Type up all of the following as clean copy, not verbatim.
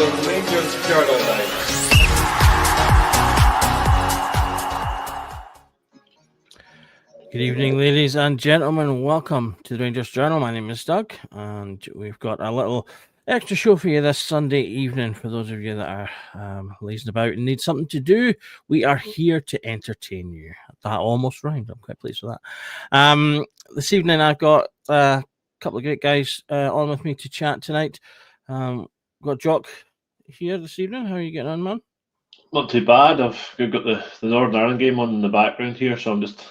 the Rangers Journal now. Good evening, ladies and gentlemen. Welcome to the Rangers Journal. My name is Doug, and we've got a little extra show for you this Sunday evening. For those of you that are lazing about and need something to do, we are here to entertain you. That almost rhymed. I'm quite pleased with that. This evening, I've got a couple of great guys on with me to chat tonight. We've got Jock here this evening. How are you getting on, man? Not too bad. I've got the Northern Ireland game on in the background here, so I'm just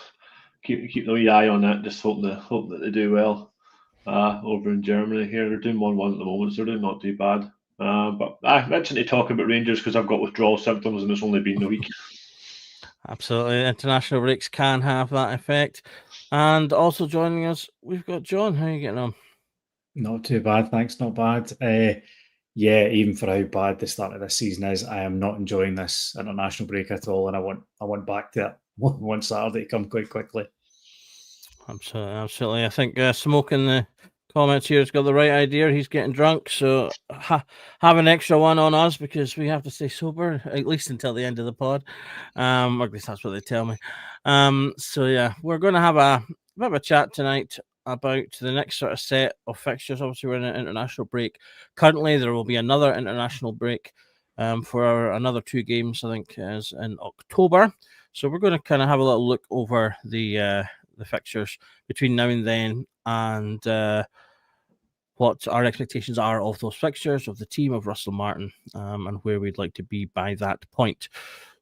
keeping a wee eye on that. Just hoping that they do well over in Germany here. They're doing 1-1 at the moment, so they're doing not too bad. But I mentioned to talk about Rangers because I've got withdrawal symptoms and it's only been a week. Absolutely. International breaks can have that effect. And also joining us, we've got John. How are you getting on? Not too bad, thanks. Not bad. Yeah, even for how bad the start of this season is, I am not enjoying this international break at all, and I want back to it. One Saturday to come quite quickly. Absolutely. I think Smoke in the comments here has got the right idea. He's getting drunk, so have an extra one on us because we have to stay sober at least until the end of the pod. Or at least that's what they tell me. So yeah, we're going to have a bit of a chat tonight about the next sort of set of fixtures. Obviously, we're in an international break. Currently, there will be another international break for another 2 games, I think, is in October. So we're going to kind of have a little look over the fixtures between now and then, and what our expectations are of those fixtures, of the team, of Russell Martin, and where we'd like to be by that point.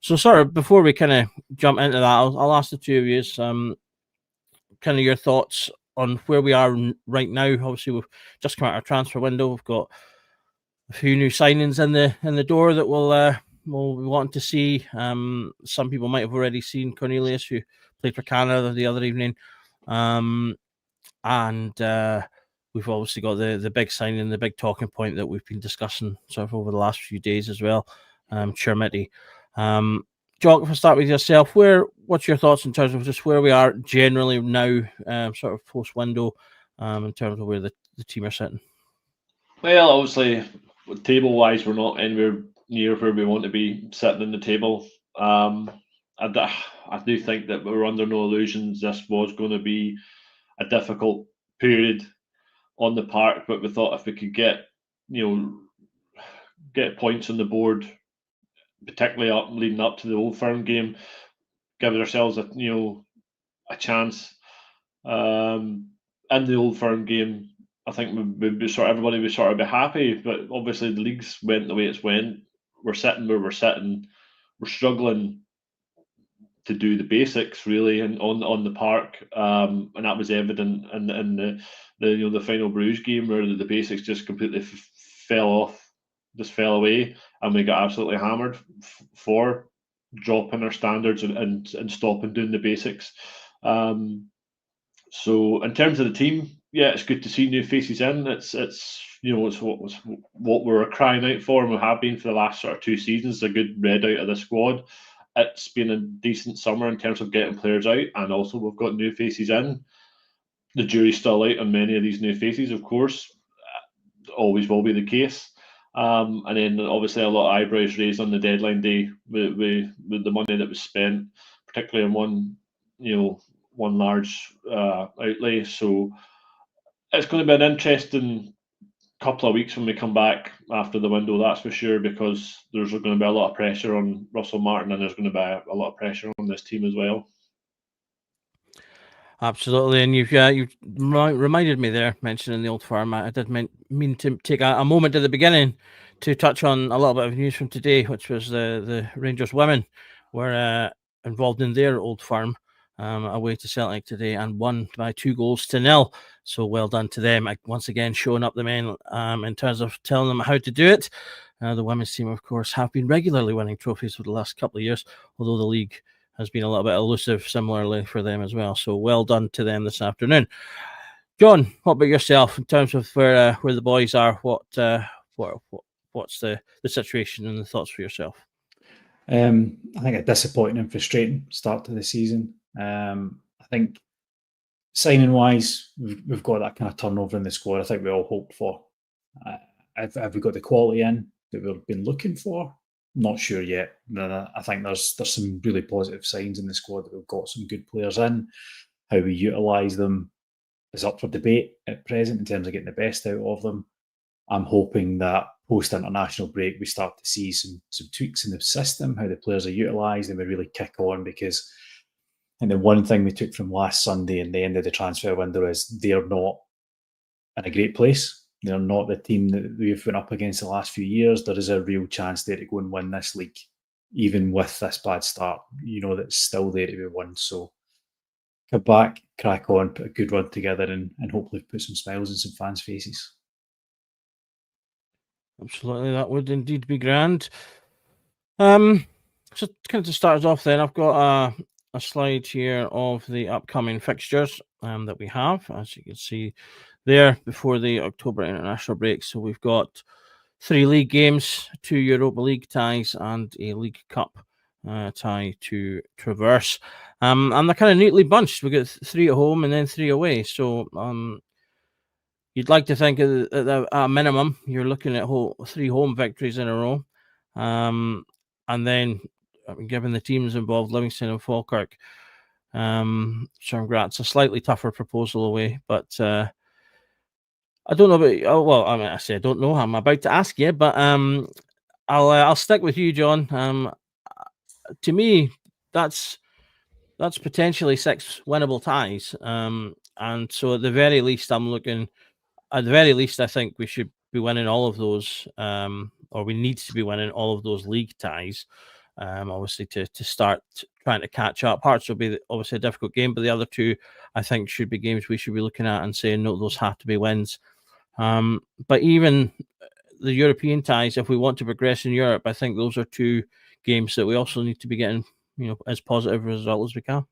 So, sort of before we kind of jump into that, I'll ask the two of you kind of your thoughts on where we are right now. Obviously, we've just come out of our transfer window. We've got a few new signings in the door that we'll want to see. Some people might have already seen Cornelius, who played for Canada the other evening. And we've obviously got the big signing, the big talking point that we've been discussing sort of over the last few days as well, Chermiti. Jock, if I start with yourself, what's your thoughts in terms of just where we are generally now, sort of post-window, in terms of where the team are sitting? Well, obviously, table-wise, we're not anywhere near where we want to be sitting in the table. I do think that we're under no illusions this was going to be a difficult period on the park, but we thought if we could get points on the board, particularly leading up to the Old Firm game, give ourselves a chance. In the Old Firm game, I think everybody would sort of be happy, but obviously the leagues went the way it's went. We're sitting where we're sitting. We're struggling to do the basics really on the park, and that was evident in the final Bruges game where the basics just completely fell away, and we got absolutely hammered for dropping our standards and stopping doing the basics. So in terms of the team, yeah, it's good to see new faces in. It's what we're crying out for, and we have been for the last sort of 2 seasons. A good red out of the squad. It's been a decent summer in terms of getting players out, and also we've got new faces in. The jury's still out on many of these new faces, of course. Always will be the case. And then obviously a lot of eyebrows raised on the deadline day with the money that was spent, particularly in one large outlay. So it's going to be an interesting couple of weeks when we come back after the window, that's for sure, because there's going to be a lot of pressure on Russell Martin, and there's going to be a lot of pressure on this team as well. Absolutely, and you've reminded me there, mentioning the Old Firm. I did mean to take a moment at the beginning to touch on a little bit of news from today, which was the Rangers women were involved in their Old Firm away to Celtic today and won by 2-0. So well done to them. Once again, showing up the men in terms of telling them how to do it. The women's team, of course, have been regularly winning trophies for the last couple of years, although the league has been a little bit elusive similarly for them as well. So well done to them this afternoon. John, what about yourself in terms of where the boys are? What's the situation and the thoughts for yourself? I think a disappointing and frustrating start to the season. I think signing wise, we've got that kind of turnover in the squad. I think we all hoped for. Have we got the quality in? that we've been looking for? Not sure yet. I think there's some really positive signs in the squad that we've got some good players in. How we utilise them is up for debate at present in terms of getting the best out of them. I'm hoping that post-international break we start to see some tweaks in the system, how the players are utilised, and we really kick on, because and the one thing we took from last Sunday and the end of the transfer window is they're not in a great place. They're not the team that we've been up against the last few years. There is a real chance there to go and win this league. Even with this bad start, you know that it's still there to be won. So come back, crack on, put a good run together, and hopefully put some smiles in some fans' faces. Absolutely, that would indeed be grand. So kind of to start us off then, I've got a slide here of the upcoming fixtures that we have, as you can see there, before the October international break. So we've got 3 league games, 2 Europa League ties, and a League Cup tie to traverse. And they're kind of neatly bunched. We've got 3 at home and then 3 away. So you'd like to think at a minimum you're looking at 3 home victories in a row. And then, given the teams involved, Livingston and Falkirk, Shermgrat's a slightly tougher proposal away. But I don't know about. I say I don't know. I'm about to ask you, but I'll stick with you, John. To me, that's potentially 6 winnable ties. And so at the very least, I'm looking. At the very least, I think we should be winning all of those, or we need to be winning all of those league ties. Obviously, to start trying to catch up. Hearts will be obviously a difficult game, but the other 2, I think, should be games we should be looking at and saying, no, those have to be wins. But even the European ties, if we want to progress in Europe, I think those are 2 games that we also need to be getting, as positive a result as we can.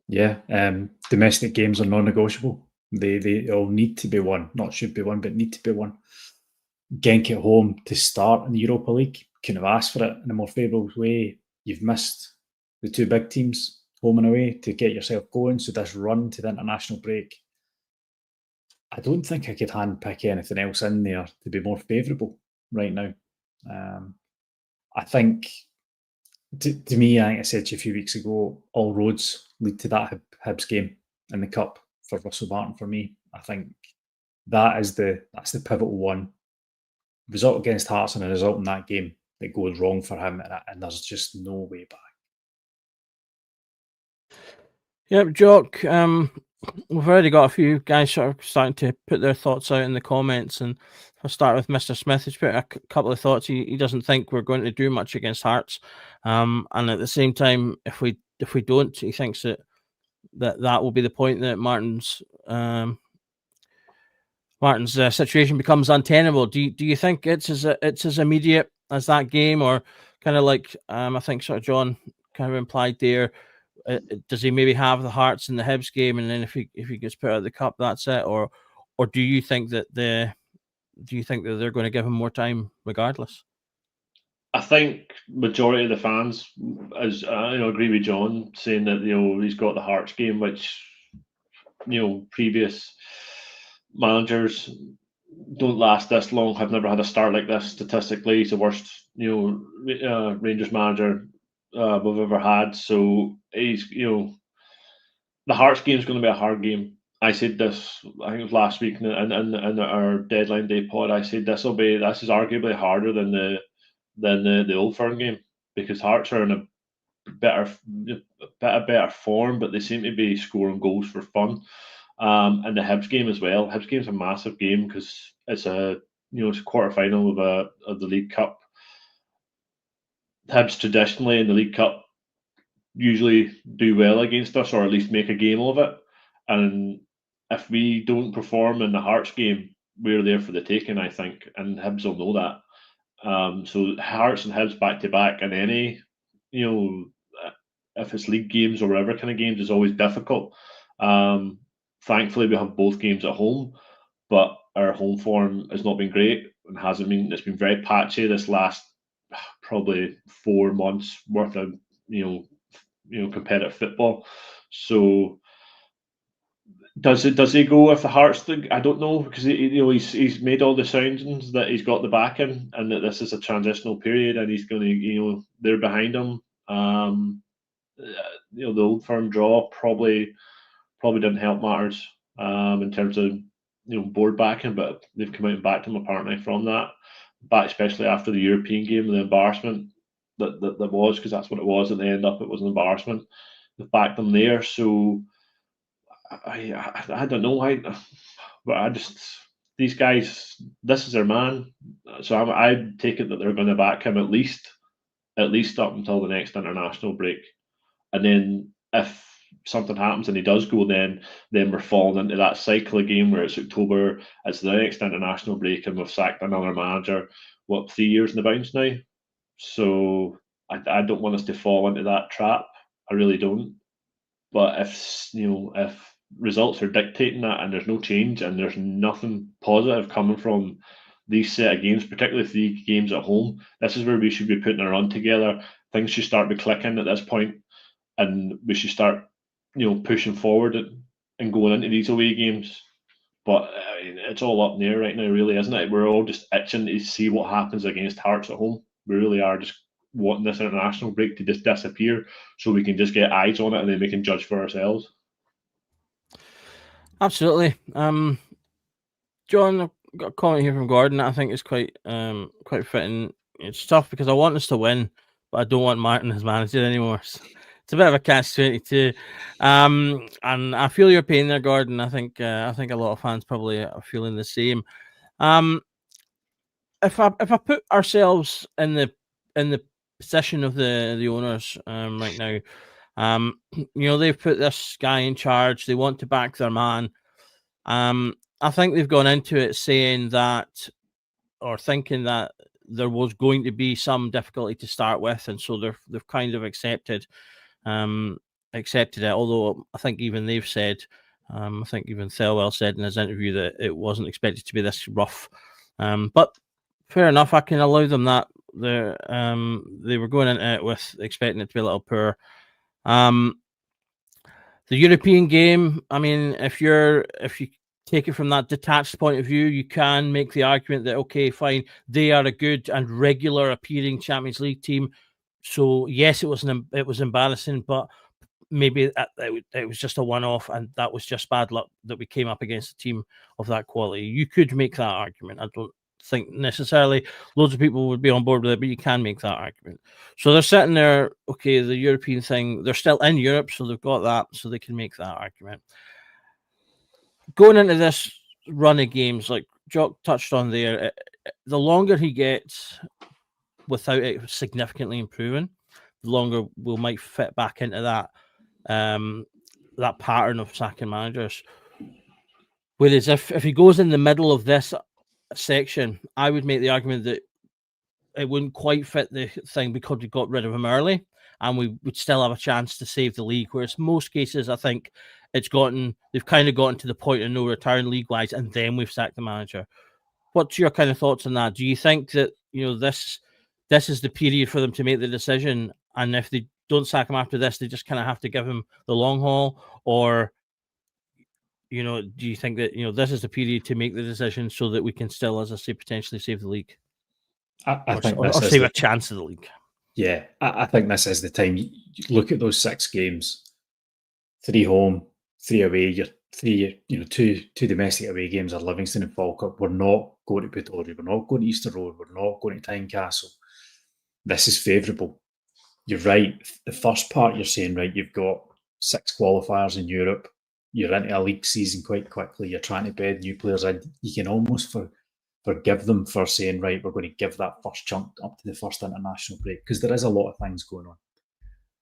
Yeah, domestic games are non-negotiable. They all need to be won, not should be won, but need to be won. Genk at home to start in the Europa League, couldn't have asked for it in a more favourable way. You've missed the 2 big teams, home and away, to get yourself going. So this run to the international break, I don't think I could handpick anything else in there to be more favourable right now. I think, to me, I think I said to you a few weeks ago, all roads lead to that Hibs game in the Cup for Russell Martin for me. I think that's the pivotal one. Result against Hearts and a result in that game that goes wrong for him, and there's just no way back. Yep, Jock. We've already got a few guys sort of starting to put their thoughts out in the comments, and I'll start with Mr. Smith. He's put a couple of thoughts. He doesn't think we're going to do much against Hearts, and at the same time, if we don't, he thinks that will be the point that Martin's situation becomes untenable. Do you think it's as immediate as that game, or kind of like I think sort of John kind of implied there? Does he maybe have the Hearts in the Hibs game, and then if he gets put out of the Cup, that's it, or do you think that they're going to give him more time regardless? I think majority of the fans, as agree with John saying that he's got the Hearts game, which previous managers don't last this long. Have never had a start like this. Statistically, he's the worst Rangers manager we've ever had. So he's the Hearts game is going to be a hard game. I said this, I think it was last week in our deadline day pod. I said this is arguably harder than the Old Firm game, because Hearts are in a better form, but they seem to be scoring goals for fun. And the Hibs game as well. Hibs game's a massive game because it's a quarter final of the League Cup. Hibs traditionally in the League Cup usually do well against us, or at least make a game of it. And if we don't perform in the Hearts game, we're there for the taking, I think, and Hibs will know that. So Hearts and Hibs back to back, and any if it's league games or whatever kind of games, is always difficult. Thankfully, we have both games at home, but our home form has not been great and hasn't been. It's been very patchy this last probably 4 months worth of competitive football. So Does he go with the Hearts thing? I don't know, because he's made all the soundings that he's got the backing and that this is a transitional period and he's going to they're behind him. The Old Firm draw probably didn't help matters in terms of board backing, but they've come out and backed him apparently from that. Back especially after the European game, the embarrassment that was, because that's what it was at the end up. It was an embarrassment. They've backed them there, so. I don't know why, but I just these guys. This is their man, so I take it that they're going to back him at least up until the next international break, and then if something happens and he does go, then we're falling into that cycle again where it's October, it's the next international break, and we've sacked another manager. What, 3 years in the bounce now? So I don't want us to fall into that trap. I really don't. But if results are dictating that and there's no change and there's nothing positive coming from these set of games, particularly 3 games at home, this is where we should be putting our run together. Things should start to click in at this point, and we should start, pushing forward and going into these away games. But it's all up in the air right now, really, isn't it? We're all just itching to see what happens against Hearts at home. We really are just wanting this international break to just disappear so we can just get eyes on it and then we can judge for ourselves. Absolutely. John, I've got a comment here from Gordon that I think is quite fitting. It's tough because I want us to win, but I don't want Martin as manager anymore. So it's a bit of a catch-22. And I feel your pain there, Gordon. I think a lot of fans probably are feeling the same. If I put ourselves in the position of the owners right now, they've put this guy in charge. They want to back their man. I think they've gone into it saying that, or thinking that there was going to be some difficulty to start with, and so they've kind of accepted it. Although I think even they've said, I think even Thelwell said in his interview that it wasn't expected to be this rough. But fair enough, I can allow them that. They were going into it with expecting it to be a little poor. The European game, I mean, if you take it from that detached point of view, you can make the argument that, okay, fine, they are a good and regular appearing Champions League team. So yes, it was embarrassing, but maybe it was just a one-off, and that was just bad luck that we came up against a team of that quality. You could make that argument. I don't think necessarily loads of people would be on board with it, but you can make that argument. So they're sitting there, okay, the European thing, they're still in Europe, so they've got that, so they can make that argument. Going into this run of games, like Jock touched on there, the longer he gets without it significantly improving, the longer we might fit back into that that pattern of sacking managers. Whereas if he goes in the middle of this section, I would make the argument that it wouldn't quite fit the thing because we got rid of him early and we would still have a chance to save the league. Whereas most cases, I think they've kind of gotten to the point of no return league-wise, and then we've sacked the manager. What's your kind of thoughts on that? Do you think that this is the period for them to make the decision, and if they don't sack him after this, they just kind of have to give him the long haul? Or do you think that this is the period to make the decision so that we can still, as I say, potentially save the league? I think or save a chance of the league. Yeah, I think this is the time. You look at those 6 games: 3 home, 3 away. Two domestic away games are Livingston and Falkirk. We're not going to Pretoria. We're not going to Easter Road. We're not going to Tynecastle. This is favourable. You're right. The first part you're saying, right, you've got 6 qualifiers in Europe. You're into a league season quite quickly. You're trying to bed new players in. You can almost forgive them for saying, right, we're going to give that first chunk up to the first international break, because there is a lot of things going on.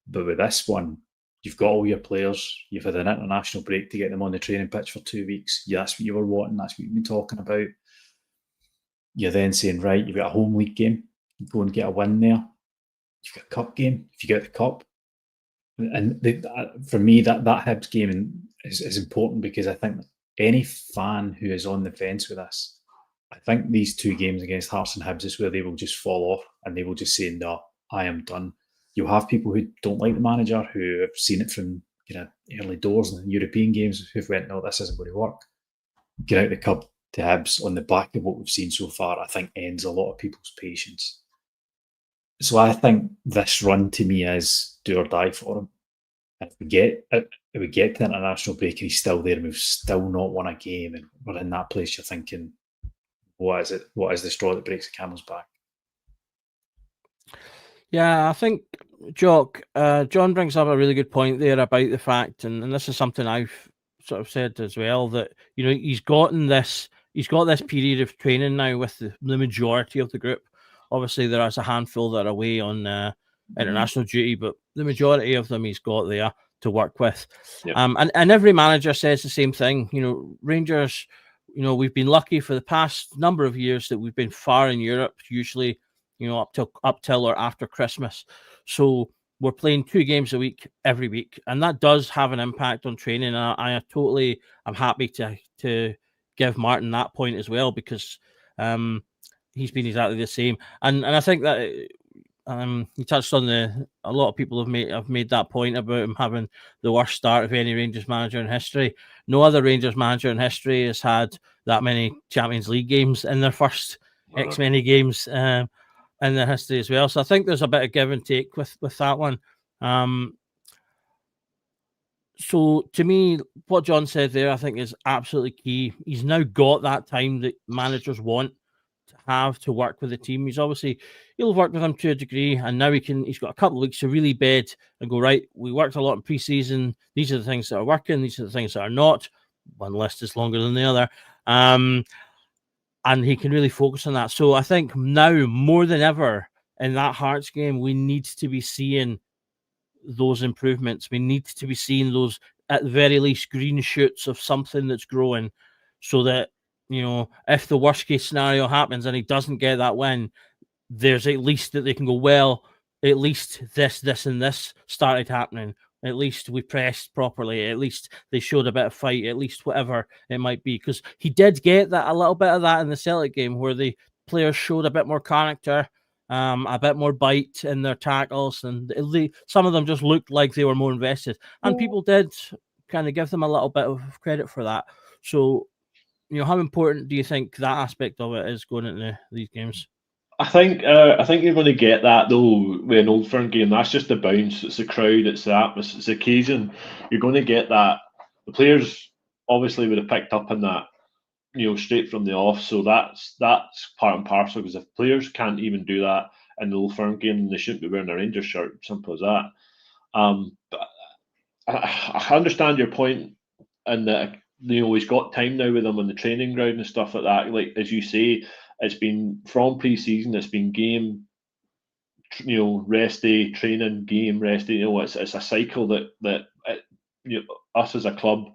But with this one, you've got all your players. You've had an international break to get them on the training pitch for 2 weeks. Yeah, that's what you were wanting. That's what you've been talking about. You're then saying, right, you've got a home league game. You go and get a win there. You've got a cup game. If you get the cup, and for me, that Hibs game is important, because I think any fan who is on the fence with this, I think these 2 games against Hearts and Hibs is where they will just fall off and they will just say, no, I am done. You'll have people who don't like the manager, who have seen it from early doors in the European games, who've went, no, this isn't going to work. Get out the cup to Hibs on the back of what we've seen so far, I think ends a lot of people's patience. So I think this run to me is do or die for him. If we get to the international break and he's still there and we've still not won a game and we're in that place, you're thinking, what is it? What is the straw that breaks the camel's back? Yeah, I think Jock, John brings up a really good point there about the fact, and this is something I've sort of said as well, that he's got this period of training now with the majority of the group. Obviously, there is a handful that are away on international duty, but the majority of them he's got there to work with. Yep. And every manager says the same thing. Rangers, we've been lucky for the past number of years that we've been far in Europe, usually, up till or after Christmas. So we're playing 2 games a week every week, and that does have an impact on training. And I totally am happy to give Martin that point as well, because he's been exactly the same. And I think that he touched on a lot of people have made that point about him having the worst start of any Rangers manager in history. No other Rangers manager in history has had that many Champions League games in their first X many games in their history as well. So I think there's a bit of give and take with that one. So to me, what John said there, I think is absolutely key. He's now got that time that managers want to have to work with the team. He'll have worked with them to a degree, and now he's got a couple of weeks to really bed and go, right, we worked a lot in pre-season. These are the things that are working. These are the things that are not. One list is longer than the other. And he can really focus on that. So I think now more than ever in that Hearts game, we need to be seeing those improvements. We need to be seeing those, at the very least, green shoots of something that's growing, so that, if the worst case scenario happens and he doesn't get that win, there's at least that they can go, well, at least this, and this started happening. At least we pressed properly. At least they showed a bit of fight. At least whatever it might be. Because he did get a little bit of that in the Celtic game, where the players showed a bit more character, a bit more bite in their tackles, and some of them just looked like they were more invested. And people did kind of give them a little bit of credit for that. So, how important do you think that aspect of it is going into these games? I think you're going to get that though with an Old Firm game. That's just the bounce. It's the crowd. It's the atmosphere. It's the occasion. You're going to get that. The players obviously would have picked up on that, straight from the off. So that's part and parcel. Because if players can't even do that in the Old Firm game, then they shouldn't be wearing a Rangers shirt. Simple as that. But I understand your point, and that he's got time now with them on the training ground and stuff like that. Like as you say, it's been from pre-season. It's been game, rest day, training, game, rest day. It's a cycle that us as a club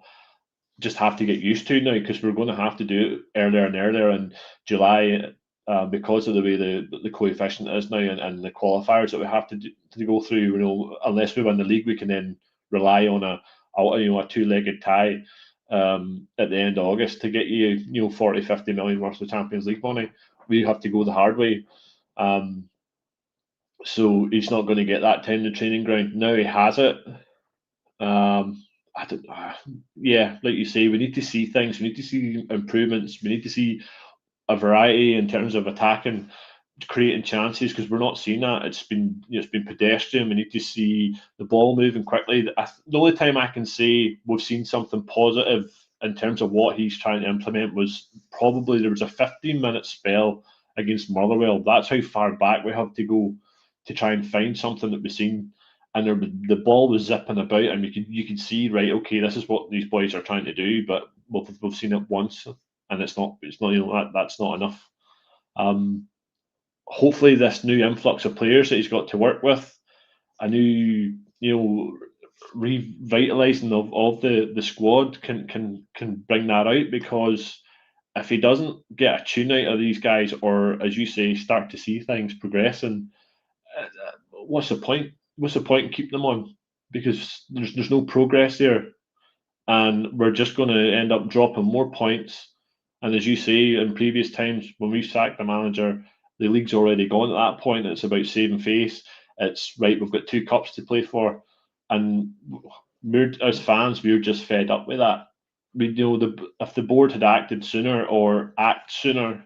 just have to get used to now, because we're going to have to do it earlier and earlier in July, because of the way the coefficient is now, and the qualifiers that we have to go through. Unless we win the league, we can then rely on a 2-legged tie at the end of August to get you 40, 50 million worth of Champions League money. We have to go the hard way. So he's not going to get that time in the training ground. Now he has it. Like you say, we need to see things. We need to see improvements. We need to see a variety in terms of attacking, creating chances, because we're not seeing that. It's been pedestrian. We need to see the ball moving quickly. The only time I can say we've seen something positive in terms of what he's trying to implement was probably there was a 15-minute spell against Motherwell. That's how far back we have to go to try and find something that we've seen. And the ball was zipping about, and you could see, right, okay, this is what these boys are trying to do, but we've seen it once, and it's not that's not enough. Hopefully this new influx of players that he's got to work with, a new revitalizing of the squad can bring that out, because if he doesn't get a tune out of these guys, or as you say, start to see things progressing, what's the point? What's the point in keeping them on? Because there's no progress there, and we're just going to end up dropping more points. And as you say, in previous times when we've sacked the manager, the league's already gone at that point. It's about saving face. It's right, we've got 2 cups to play for, and as fans, we're just fed up with that. We if the board had acted sooner or act sooner,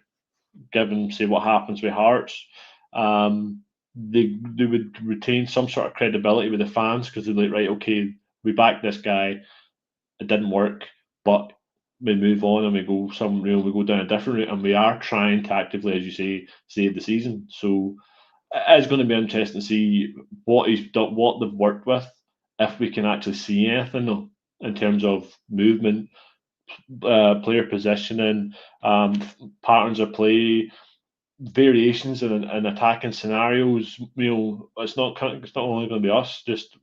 given say what happens with Hearts, they would retain some sort of credibility with the fans because they're like, right, okay, we backed this guy, it didn't work, but we move on and we go we go down a different route, and we are trying to actively, as you say, save the season. So it is going to be interesting to see what they've worked with, if we can actually see anything though, in terms of movement, player positioning, patterns of play, variations in attacking scenarios. It's not only going to be us just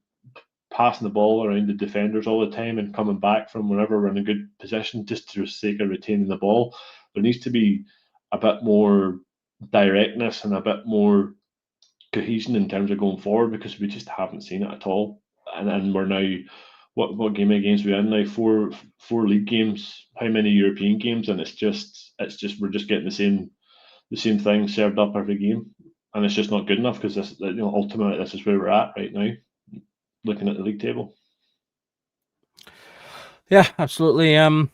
passing the ball around the defenders all the time and coming back from wherever we're in a good position just for the sake of retaining the ball. There needs to be a bit more directness and a bit more cohesion in terms of going forward, because we just haven't seen it at all. And we're now, what game of games we in now? Four league games. How many European games? And it's just we're just getting the same thing served up every game, and it's just not good enough, because this, ultimately this is where we're at right now, looking at the league table. Yeah, absolutely. I'll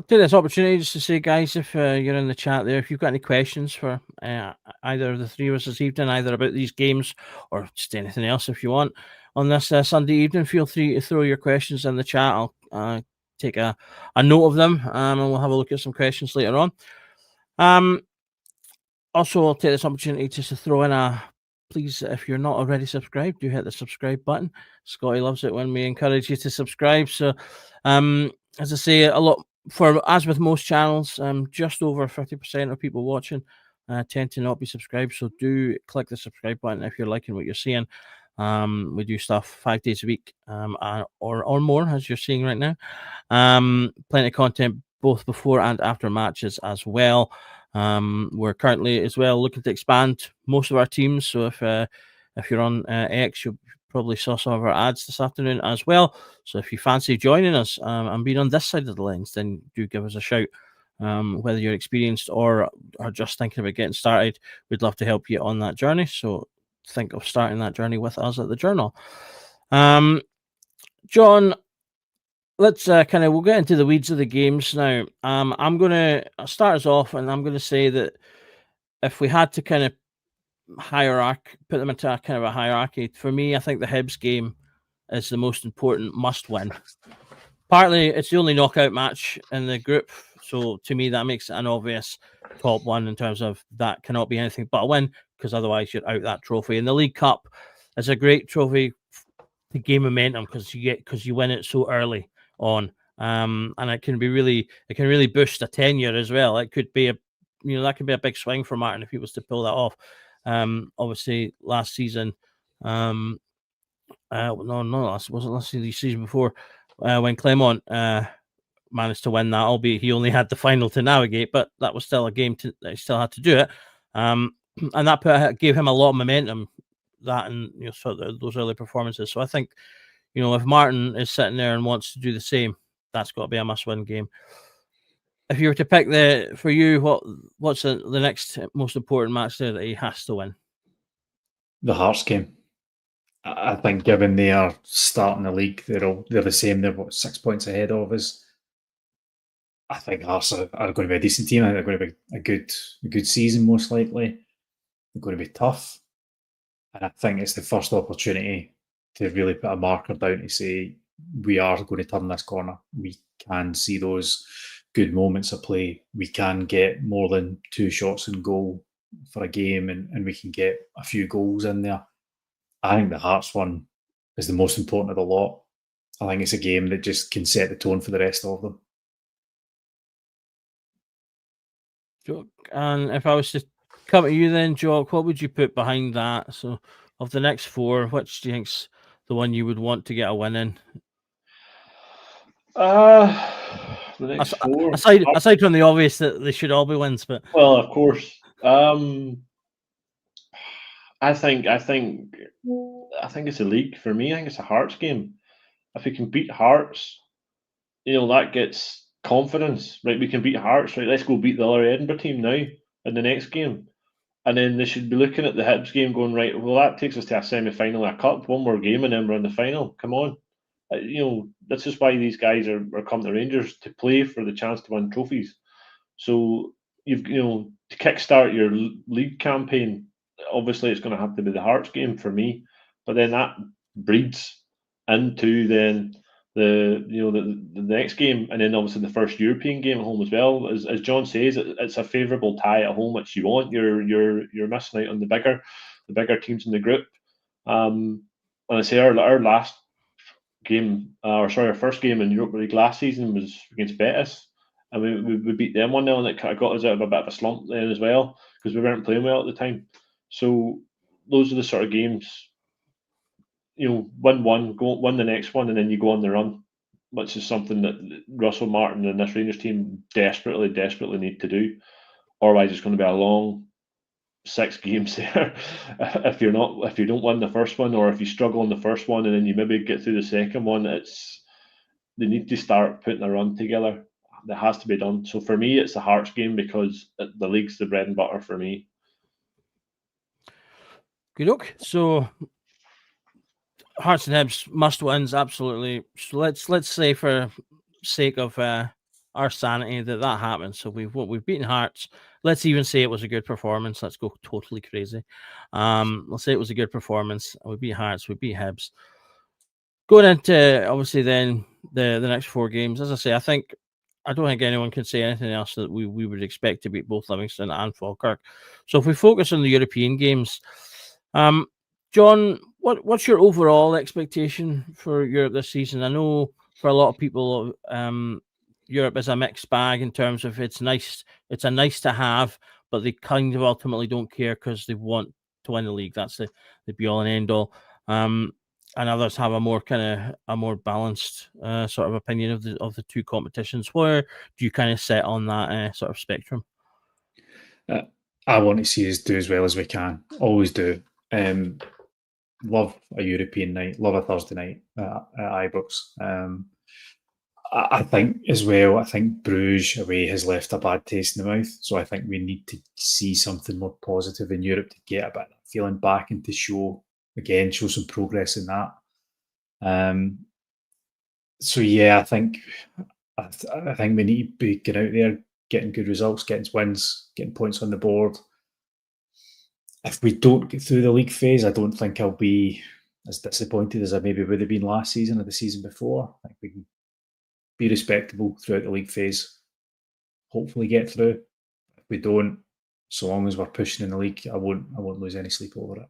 take this opportunity just to say, guys, if you're in the chat there, if you've got any questions for either of the three of us this evening, either about these games or just anything else, if you want, on this Sunday evening, feel free to throw your questions in the chat. I'll take a note of them, and we'll have a look at some questions later on. Also, I'll take this opportunity just to throw in please, if you're not already subscribed, do hit the subscribe button. Scotty loves it when we encourage you to subscribe. So, as I say, as with most channels, just over 50% of people watching tend to not be subscribed. So do click the subscribe button if you're liking what you're seeing. We do stuff 5 days a week, or more, as you're seeing right now. Plenty of content both before and after matches as well. We're currently as well looking to expand most of our teams. So if you're on X, you probably saw some of our ads this afternoon as well. So if you fancy joining us and being on this side of the lens, then do give us a shout. Whether you're experienced or are just thinking about getting started, we'd love to help you on that journey. So think of starting that journey with us at the Journal. John, let's we'll get into the weeds of the games now. I'm going to start us off, and I'm going to say that if we had to kind of put them into a kind of a hierarchy, for me, I think the Hibs game is the most important must-win. Partly, it's the only knockout match in the group, so to me, that makes it an obvious top one in terms of that cannot be anything but a win, because otherwise you're out that trophy. And the League Cup is a great trophy to gain momentum because you win it so early on, and it can really boost a tenure as well. It could be that could be a big swing for Martin if he was to pull that off. Obviously last season, wasn't last season, the season before, when Clermont managed to win that, albeit he only had the final to navigate, but that was still a game that he still had to do it, and that gave him a lot of momentum. That and those early performances. So I think, if Martin is sitting there and wants to do the same, that's got to be a must-win game. If you were to pick for you, what's the next most important match there that he has to win? The Hearts game. I think, given they are starting the league, they're the same. They're 6 points ahead of us. I think Hearts are going to be a decent team. I think they're going to be a good season, most likely. They're going to be tough. And I think it's the first opportunity to really put a marker down to say, we are going to turn this corner. We can see those good moments of play. We can get more than 2 shots on goal for a game, and we can get a few goals in there. I think the Hearts one is the most important of the lot. I think it's a game that just can set the tone for the rest of them. And if I was to come to you then, Jock, what would you put behind that? So, of the next 4, which do you think's the one you would want to get a win in? The next 4. Aside from the obvious that they should all be wins, but of course. I think it's a league for me. I think it's a Hearts game. If we can beat Hearts, that gets confidence. Right, we can beat Hearts. Right, let's go beat the other Edinburgh team now in the next game, and then they should be looking at the Hibs game, going, right, well, that takes us to a semi-final, a cup, one more game, and then we're in the final. Come on, This is why these guys are coming to Rangers, to play for the chance to win trophies. So you've to kickstart your league campaign. Obviously, it's going to have to be the Hearts game for me, but then that breeds into then the next game, and then obviously the first European game at home as well. As John says, it's a favourable tie at home, which you want. You're missing out on the bigger teams in the group. And I say our last game, our first game in Europa League last season was against Betis, and we beat them 1-0, and it kind of got us out of a bit of a slump then as well, because we weren't playing well at the time. So those are the sort of games, win one, go win the next one, and then you go on the run, which is something that Russell Martin and this Rangers team desperately need to do. Otherwise, it's going to be a long 6 games there. if you don't win the first one, or if you struggle in the first one and then you maybe get through the second one, they need to start putting a run together. That has to be done. So for me, it's a Hearts game, because the league's the bread and butter for me. Good look. So Hearts and Hibs must wins, absolutely. So let's say, for sake of our sanity, that happens. So we've beaten Hearts. Let's even say it was a good performance. Let's go totally crazy. Let's say it was a good performance. We beat Hearts. We beat Hibs. Going into obviously then the next 4 games, as I say, I don't think anyone can say anything else that we would expect to beat both Livingston and Falkirk. So if we focus on the European games, John, what's your overall expectation for Europe this season? I know for a lot of people, Europe is a mixed bag in terms of it's a nice to have, but they kind of ultimately don't care because they want to win the league. That's the be all and end all. And others have a more balanced sort of opinion of the two competitions. Where do you kind of set on that sort of spectrum? I want to see us do as well as we can. Always do. Love a European night. Love a Thursday night at Ibrox. I think as well, I think Bruges away has left a bad taste in the mouth. So I think we need to see something more positive in Europe to get a bit of that feeling back and to show some progress in that. So yeah, I think we need to be getting out there, getting good results, getting wins, getting points on the board. If we don't get through the league phase, I don't think I'll be as disappointed as I maybe would have been last season or the season before. I think we can be respectable throughout the league phase. Hopefully get through. If we don't, so long as we're pushing in the league, I won't lose any sleep over it.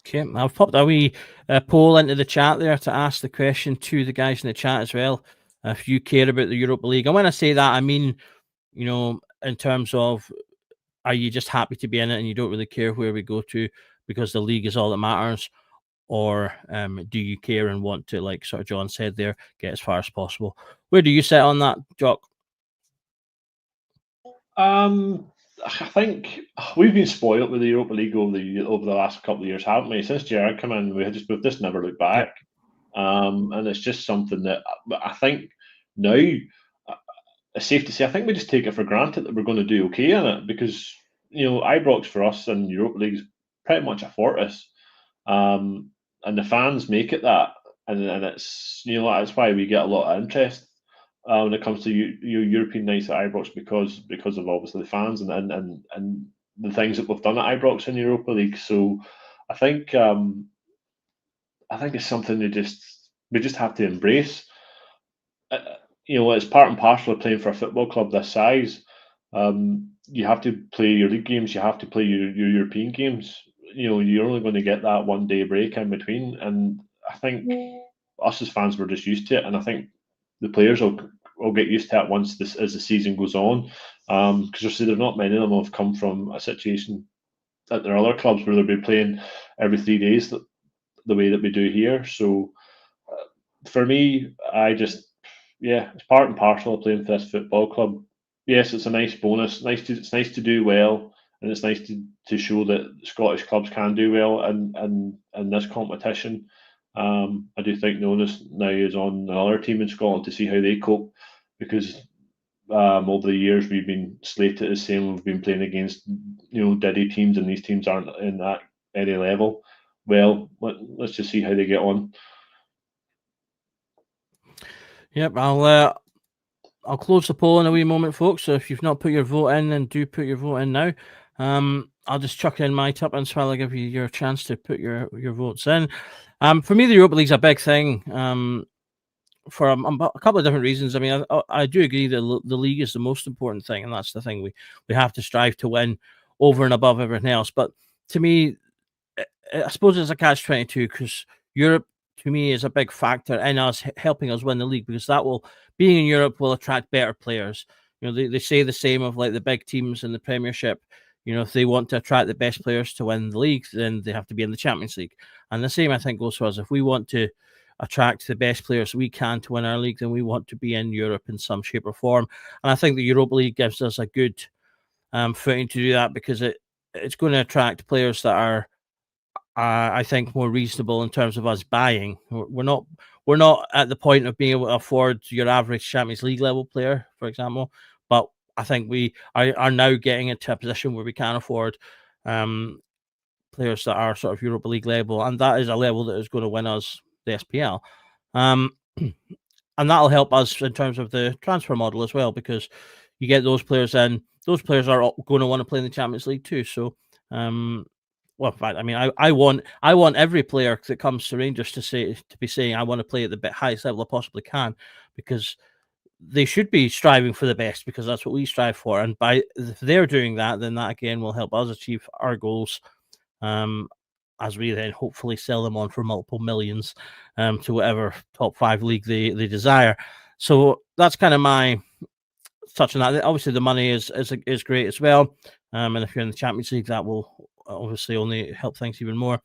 Okay, I've popped a wee poll into the chat there to ask the question to the guys in the chat as well. If you care about the Europa League, and when I say that, I mean, in terms of, are you just happy to be in it and you don't really care where we go to because the league is all that matters? Or do you care and want to, like sort of John said there, get as far as possible? Where do you sit on that, Jock? I think we've been spoiled with the Europa League over the last couple of years, haven't we? Since Gerrard came in, we've just never looked back. And it's just something that I think now, it's safe to say, I think we just take it for granted that we're going to do okay in it, because Ibrox for us and Europa League is pretty much a fortress, and the fans make it that, and it's that's why we get a lot of interest when it comes to European nights at Ibrox, because of obviously the fans and the things that we've done at Ibrox in Europa League. So I think it's something we just have to embrace. It's part and parcel of playing for a football club this size. You have to play your league games. You have to play your European games. You're only going to get that 1 day break in between. And I think us as fans, we're just used to it. And I think the players will get used to it as the season goes on. Because there's not many of them have come from a situation at their other clubs where they'll be playing every 3 days the way that we do here. So for me, it's part and parcel of playing for this football club. Yes, it's a nice bonus. It's nice to do well, and it's nice to show that Scottish clubs can do well in this competition. I do think the onus now is on another team in Scotland to see how they cope, because over the years we've been slated as saying we've been playing against diddy teams, and these teams aren't in that any level. Well, let's just see how they get on. Yep, I'll close the poll in a wee moment, folks. So if you've not put your vote in, then do put your vote in now. I'll just chuck in my tuppence while I give you your chance to put your votes in. For me, the Europa League's a big thing. For a couple of different reasons. I mean, I do agree that the league is the most important thing, and that's the thing we have to strive to win over and above everything else. But to me, I suppose it's a catch-22 because Europe, to me, is a big factor in us helping us win the league, because being in Europe will attract better players. You know, they say the same of like the big teams in the Premiership. You know, if they want to attract the best players to win the league, then they have to be in the Champions League. And the same, I think, goes for us. If we want to attract the best players we can to win our league, then we want to be in Europe in some shape or form. And I think the Europa League gives us a good footing to do that, because it's going to attract players that are, I think, more reasonable in terms of us buying. We're not at the point of being able to afford your average Champions League level player, for example, but I think we are now getting into a position where we can afford players that are sort of Europa League level, and that is a level that is going to win us the SPL. And that'll help us in terms of the transfer model as well, because you get those players in. Those players are going to want to play in the Champions League too. So, well, in fact, I mean, I want every player that comes to Rangers to be saying I want to play at the highest level I possibly can, because they should be striving for the best, because that's what we strive for. And if they're doing that, then that again will help us achieve our goals. As we then hopefully sell them on for multiple millions to whatever top 5 league they desire. So that's kind of my touch on that. Obviously, the money is great as well. And if you're in the Champions League, that will obviously only help things even more.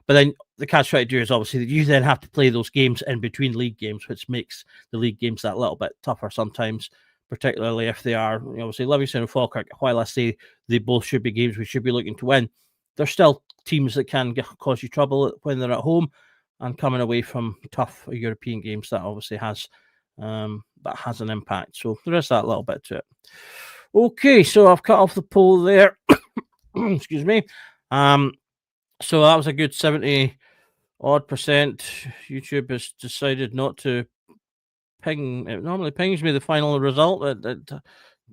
But then the catch-22 is obviously that you then have to play those games in between league games, which makes the league games that little bit tougher sometimes, particularly if they are, obviously, Livingston and Falkirk. While I say they both should be games we should be looking to win, they're still teams that can cause you trouble when they're at home, and coming away from tough European games, that obviously has an impact. So there is that little bit to it. Okay, so I've cut off the poll there. Excuse me. So that was a good 70% YouTube has decided not to ping. It normally pings me the final result. That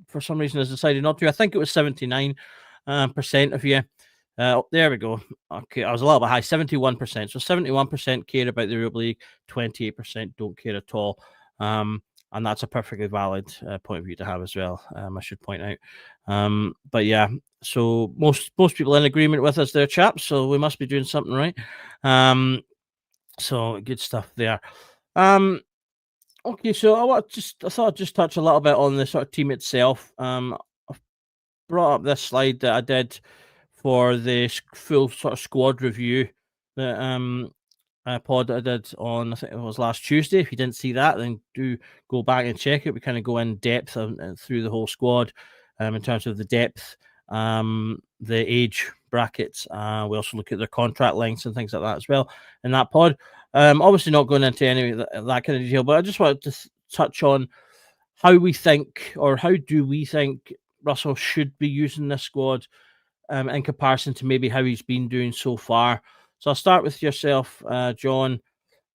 for some reason has decided not to. I think it was 79% of you. There we go. Okay, I was a little bit high, 71%. So 71% care about the Europa League, 28% don't care at all. And that's a perfectly valid point of view to have as well, I should point out. But yeah, so most people in agreement with us there, chaps. So we must be doing something right. So good stuff there. Okay, so I thought I'd just touch a little bit on the sort of team itself. I've brought up this slide that I did for the full sort of squad review that pod that I did on, I think it was last Tuesday. If you didn't see that, then do go back and check it. We kind of go in depth through the whole squad in terms of the depth, the age brackets. We also look at their contract lengths and things like that as well in that pod. Obviously not going into any of that kind of detail, but I just wanted to touch on how we think, or how do we think Russell should be using this squad in comparison to maybe how he's been doing so far. So I'll start with yourself, John.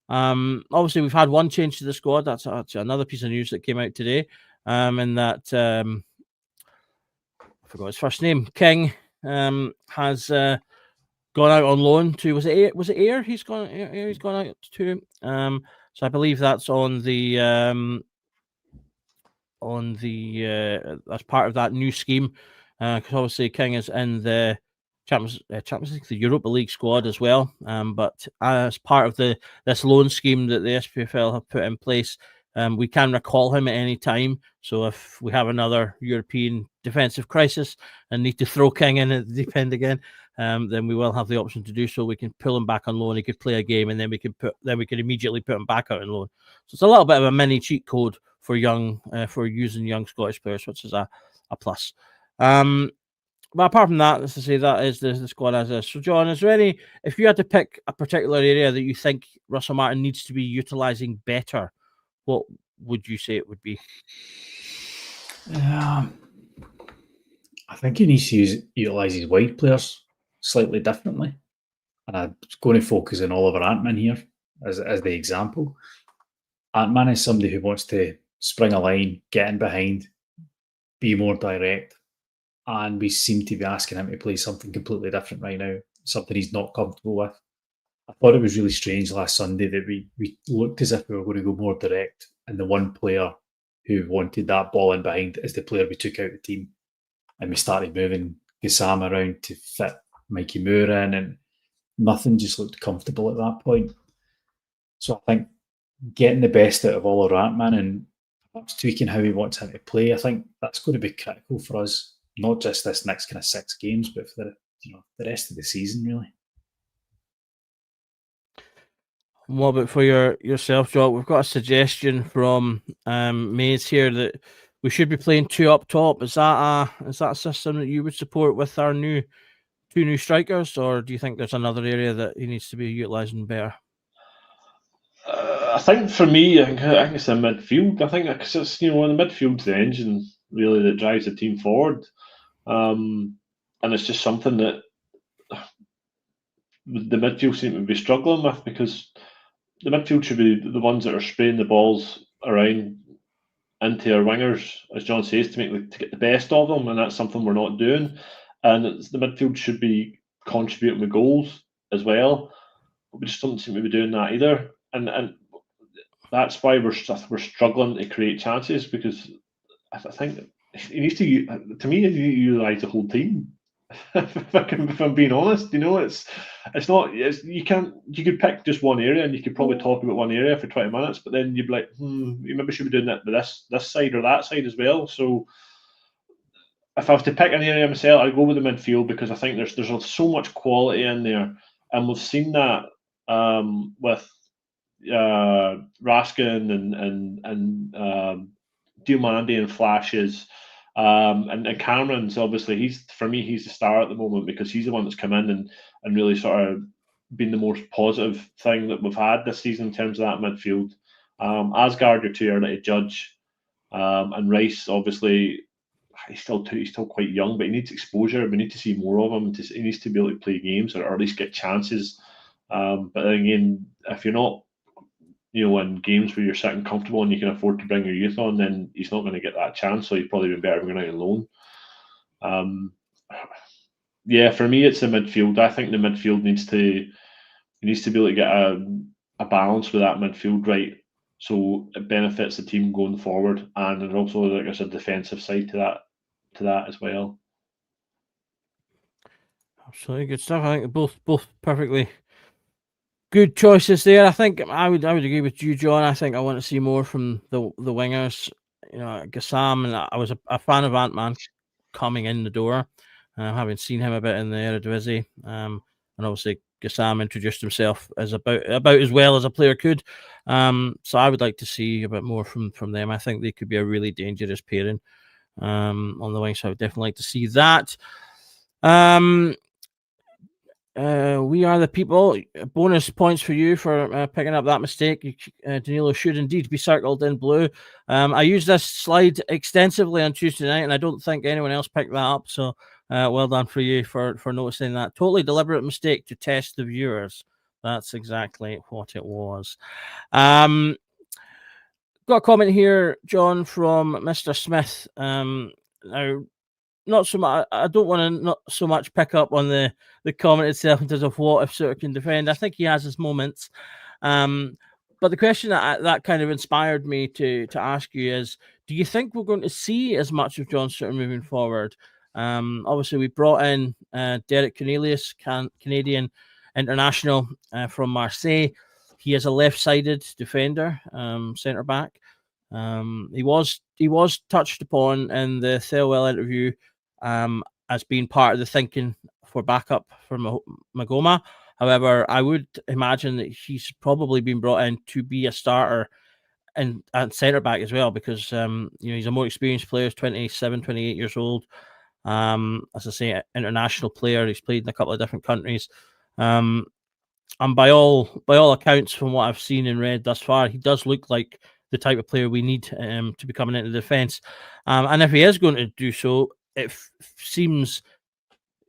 Obviously, we've had one change to the squad. That's another piece of news that came out today. And that I forgot his first name. King has gone out on loan to was it Ayr? He's gone out to. So I believe that's on the as part of that new scheme. Because obviously King is in the Champions League, the Europa League squad as well. But as part of this loan scheme that the SPFL have put in place, we can recall him at any time. So if we have another European defensive crisis and need to throw King in at the deep end again, then we will have the option to do so. We can pull him back on loan. He could play a game, and then we can immediately put him back out on loan. So it's a little bit of a mini cheat code for using young Scottish players, which is a plus. But apart from that, let's say that is the squad as is. So, John, is there any, if you had to pick a particular area that you think Russell Martin needs to be utilising better, what would you say it would be? I think he needs to utilise his wide players slightly differently. And I'm going to focus on Oliver Antman here as the example. Ant-Man is somebody who wants to spring a line, get in behind, be more direct, and we seem to be asking him to play something completely different right now, something he's not comfortable with. I thought it was really strange last Sunday that we looked as if we were going to go more direct, and the one player who wanted that ball in behind is the player we took out of the team, and we started moving Gassam around to fit Mikey Moore in, and nothing just looked comfortable at that point. So I think getting the best out of Oliver Ant-Man and perhaps tweaking how he wants him to play, I think that's going to be critical for us, not just this next kind of 6 games, but for the rest of the season, really. What about for yourself, Jock? We've got a suggestion from Mays here that we should be playing 2 up top. Is that a system that you would support with our 2 new strikers, or do you think there's another area that he needs to be utilising better? I think for me, I think it's the midfield. I think because it's the midfield's the engine really that drives the team forward, and it's just something that the midfield seem to be struggling with, because the midfield should be the ones that are spraying the balls around into our wingers, as John says, to get the best of them, and that's something we're not doing. And the midfield should be contributing with goals as well, but we just don't seem to be doing that either. And that's why we're struggling to create chances, because I think he needs to me, utilise the whole team. if I'm being honest, it's not. You could pick just one area, and you could probably talk about one area for 20 minutes, but then you'd be like, you maybe should be doing that with this side or that side as well. So if I was to pick an area myself, I'd go with the midfield, because I think there's so much quality in there, and we've seen that with Raskin and Diomande and flashes. And Cameron's obviously he's the star at the moment, because he's the one that's come in and really sort of been the most positive thing that we've had this season in terms of that midfield. Asgard, you're too early to judge, and Rice obviously he's still quite young, but he needs exposure. We need to see more of him. He needs to be able to play games, or at least get chances. But then again, if you're not in games where you're sitting comfortable and you can afford to bring your youth on, then he's not going to get that chance. So he'd probably be better going out on loan. For me, it's the midfield. I think the midfield needs to be able to get a balance with that midfield right, so it benefits the team going forward, and there's also, like I said, defensive side to that as well. Absolutely good stuff. I think both perfectly good choices there. I think I would agree with you, John. I think I want to see more from the wingers. Gassam, and I was a fan of Ant-Man coming in the door, having seen him a bit in the Eredivisie, and obviously Gassam introduced himself as about as well as a player could. So I would like to see a bit more from them. I think they could be a really dangerous pairing on the wing. So I would definitely like to see that. We are the people. Bonus points for you for picking up that mistake. Danilo should indeed be circled in blue. I used this slide extensively on Tuesday night, and I don't think anyone else picked that up. So well done for you for noticing that. Totally deliberate mistake to test the viewers. That's exactly what it was. Got a comment here, John, from Mr. Smith. Now, not so much. I don't want to not so much pick up on the comment itself in terms of what if Suter can defend. I think he has his moments. But the question that kind of inspired me to ask you is, do you think we're going to see as much of John Suter moving forward? Obviously, we brought in Derek Cornelius, Canadian international from Marseille. He is a left-sided defender, centre back. He was touched upon in the Thelwell interview as being part of the thinking for backup for Magoma. However, I would imagine that he's probably been brought in to be a starter and centre back as well, because he's a more experienced player, 27, 28 years old. As I say, international player. He's played in a couple of different countries. And by all accounts, from what I've seen and read thus far, he does look like the type of player we need to be coming into defence. And if he is going to do so, it seems,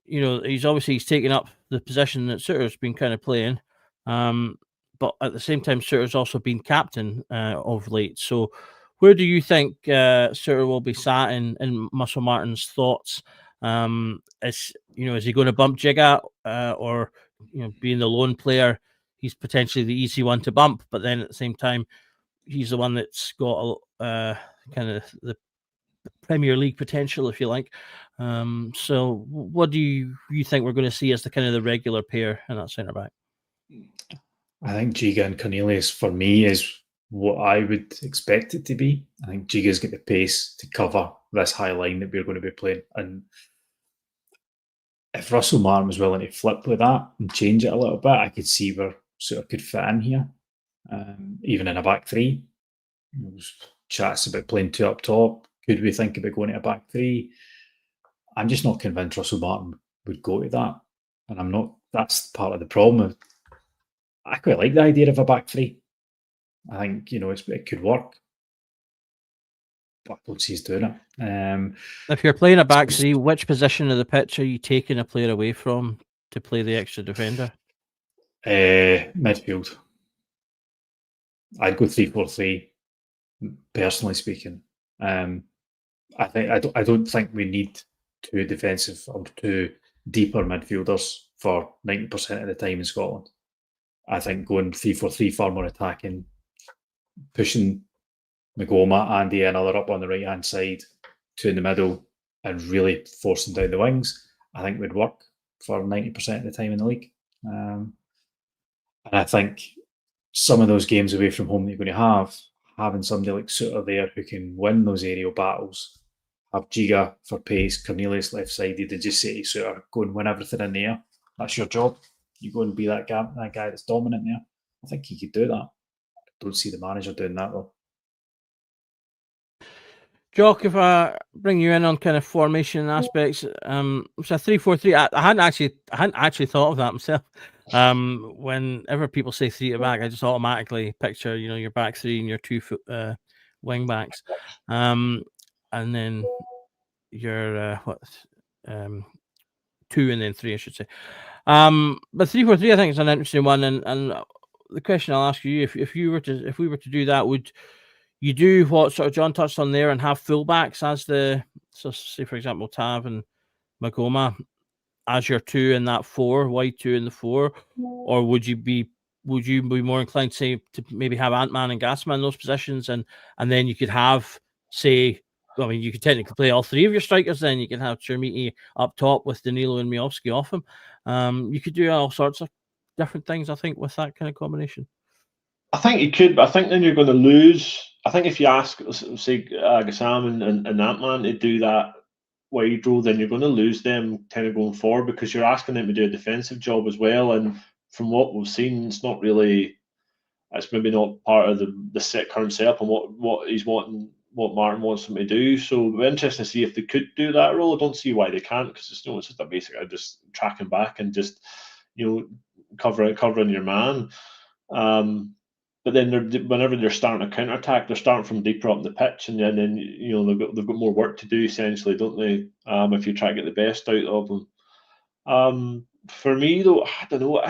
he's taken up the position that Suter's been kind of playing. But but at the same time, Suter's also been captain of late. So where do you think Suter will be sat in Muscle Martin's thoughts? Is he going to bump Jigga, or being the lone player, he's potentially the easy one to bump, but then at the same time, he's the one that's got kind of the Premier League potential, if you like. So what do you think we're going to see as the kind of the regular pair in that centre back? I think Giga and Cornelius, for me, is what I would expect it to be. I think Giga's got the pace to cover this high line that we're going to be playing. And if Russell Martin was willing to flip with that and change it a little bit, I could see where Suter could fit in here, even in a back three. There's chats about playing two up top. Could we think about going to a back three? I'm just not convinced Russell Martin would go to that. And I'm not, that's part of the problem. I quite like the idea of a back three. I think, it could work. But I don't see us doing it. If you're playing a back three, which position of the pitch are you taking a player away from to play the extra defender? Midfield. I'd go 3-4-3, personally speaking. I don't think we need two defensive or two deeper midfielders for 90% of the time in Scotland. I think going 3-4-3, far more attacking, pushing Magoma, Andy, and another up on the right hand side, two in the middle, and really forcing down the wings, I think would work for 90% of the time in the league. And I think some of those games away from home that you're going to have, having somebody like Suter there who can win those aerial battles, have Giga for pace, Cornelius left sided, and just say to Suter, go and win everything in the air. That's your job. You go and be that guy that's dominant there. I think he could do that. I don't see the manager doing that though. Jock, if I bring you in on kind of formation aspects, it's a 3-4-3. I hadn't actually thought of that myself. Whenever people say three at back, I just automatically picture your back three and your two wing backs, and then your two and then three, I should say. But 3-4-3, I think, is an interesting one, and the question I'll ask you, if we were to do that, would you do what sort of John touched on there and have fullbacks as say for example Tav and Magoma as your two in that four, wide two in the four, or would you be more inclined to maybe have Ant-Man and Gasman in those positions, and then you could have, say, I mean, you could technically play all three of your strikers, then you can have Chermiti up top with Danilo and Miovski off him. You could do all sorts of different things, I think, with that kind of combination. I think you could, but I think then you're going to lose. I think if you ask, say, Gassam and Ant-Man to do that wide role, then you're going to lose them kind of going forward, because you're asking them to do a defensive job as well. And from what we've seen, it's maybe not part of the current setup and what he's wanting, what Martin wants them to do. So it'll be interesting to see if they could do that role. I don't see why they can't, because it's just a basic just tracking back and just covering your man. But then whenever they're starting a counter attack, they're starting from deeper up the pitch, and then they've got more work to do, essentially, don't they? If you try to get the best out of them. For me though, I don't know.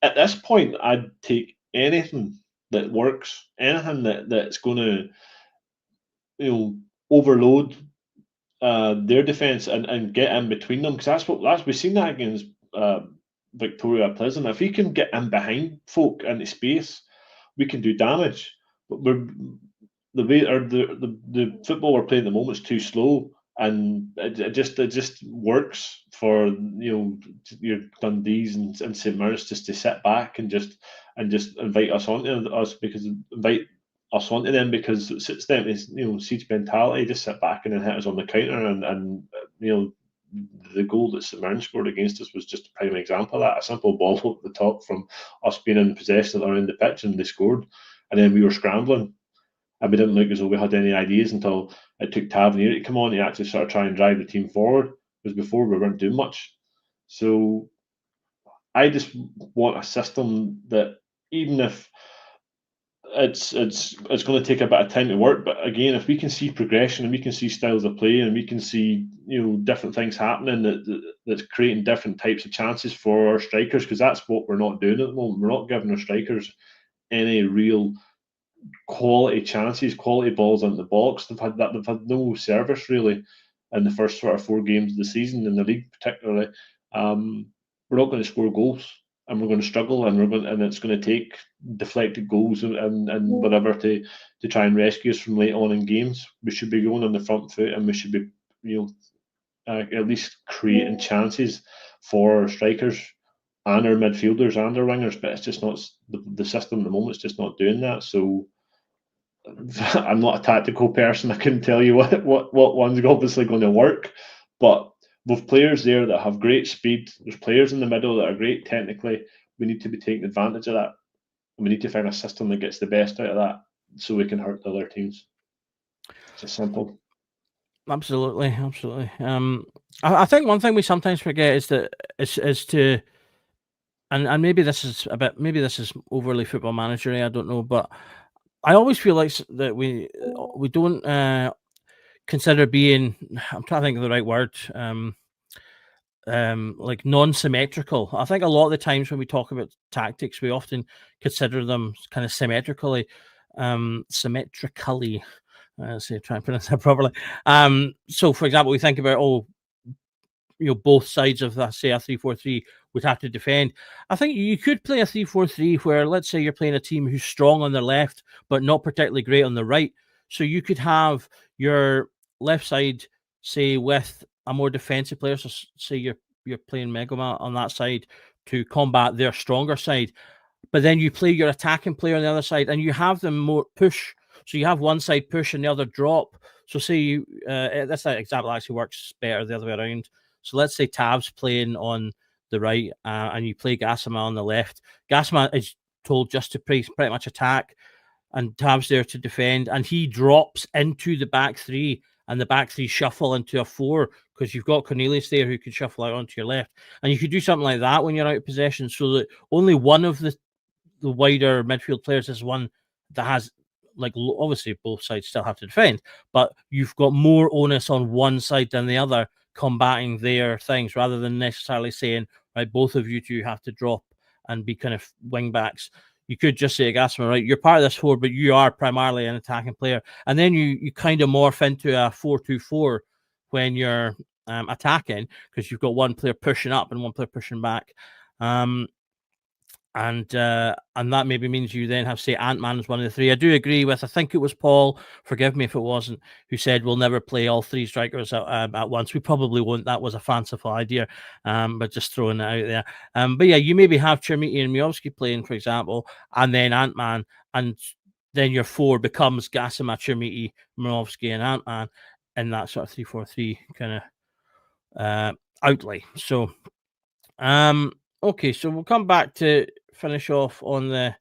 At this point, I'd take anything that works, anything that's going to overload their defence and get in between them, because we've seen that against Victoria Pleasant. If we can get in behind folk into space, we can do damage. But the football we're playing at the moment is too slow, and it just works for your Dundees and St Mirren's just to sit back and just invite us onto them, because it suits them. Is siege mentality, just sit back and then hit us on the counter, and the goal that St Mirren scored against us was just a prime example of that. A simple ball at the top from us being in possession around the pitch, and they scored, and then we were scrambling, and we didn't look as though we had any ideas until it took Tavernier to come on to actually sort of try and drive the team forward, because before we weren't doing much. So I just want a system that, even if it's going to take a bit of time to work, but again, if we can see progression and we can see styles of play and we can see different things happening that's creating different types of chances for our strikers, because that's what we're not doing at the moment. We're not giving our strikers any real quality chances, quality balls into the box. They've had no service really in the first sort of 4 games of the season in the league, particularly. We're not going to score goals, and we're going to struggle, and it's going to take deflected goals and whatever to try and rescue us from late on in games. We should be going on the front foot, and we should be, at least creating chances for our strikers and our midfielders and our wingers. But it's just not the system at the moment. It's just not doing that. So I'm not a tactical person. I couldn't tell you what one's obviously going to work, but with players there that have great speed, there's players in the middle that are great technically. We need to be taking advantage of that. We need to find a system that gets the best out of that, so we can hurt the other teams. It's just simple. Absolutely. I think one thing we sometimes forget is that is to, and maybe this is overly football managery. I don't know, but I always feel like that we don't consider being, I'm trying to think of the right word, like non-symmetrical. I think a lot of the times when we talk about tactics, we often consider them kind of symmetrically. So try and pronounce that properly. So for example, we think about both sides of that, say a 3-4-3 would have to defend. I think you could play a 3-4-3 where, let's say, you're playing a team who's strong on their left but not particularly great on the right. So you could have your left side, say, with a more defensive player. So say you're playing Megama on that side to combat their stronger side, but then you play your attacking player on the other side, and you have them more push. So you have one side push and the other drop. So say this example actually works better the other way around. So let's say Tav's playing on the right and you play Gassama on the left. Gassama is told just to pretty much attack, and Tav's there to defend, and he drops into the back three, and the back three shuffle into a 4 because you've got Cornelius there who can shuffle out onto your left. And you could do something like that when you're out of possession, so that only one of the wider midfield players is one that has, like, obviously both sides still have to defend, but you've got more onus on one side than the other combating their things, rather than necessarily saying, right, both of you two have to drop and be kind of wing backs. You could just say, Gassama, right, you're part of this 4, but you are primarily an attacking player. And then you kind of morph into a 4-2-4 when you're attacking, because you've got one player pushing up and one player pushing back. And that maybe means you then have, say, Ant-Man as one of the 3. I do agree with, I think it was Paul, forgive me if it wasn't, who said we'll never play all 3 strikers at once. We probably won't. That was a fanciful idea, but just throwing it out there. But yeah, you maybe have Chermiti and Miovski playing, for example, and then Ant-Man, and then your 4 becomes Gassama, Chermiti, Miovski, and Ant-Man in that sort of 3-4-3 kind of outlay. So, okay, so we'll come back to finish off on the